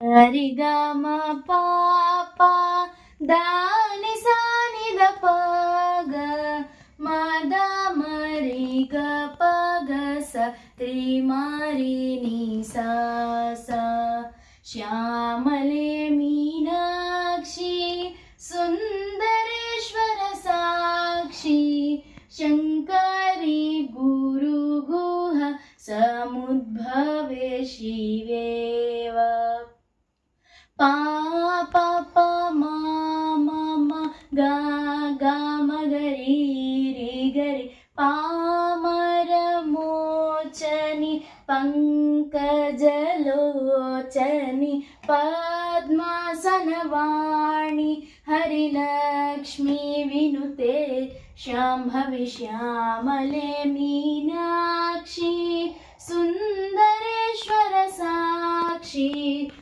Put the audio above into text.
रि ग म प प दा नि सा नि द प ग म द म रि ग प ग स रि म रि नि सा सा श्यामले मीनाक्षी सुन्दरेश्वर साक्षी शङ्करी गुरुगुह समुद्भवे शिवेव पा प प म म म ग ग म ग रि ग रि पामरमोचनि पङ्कजलोचनि पद्मासनवाणि हरिलक्ष्मी विनुते शाम्भवी श्यामले मीनाक्षी सुन्दरेश्वर साक्षी।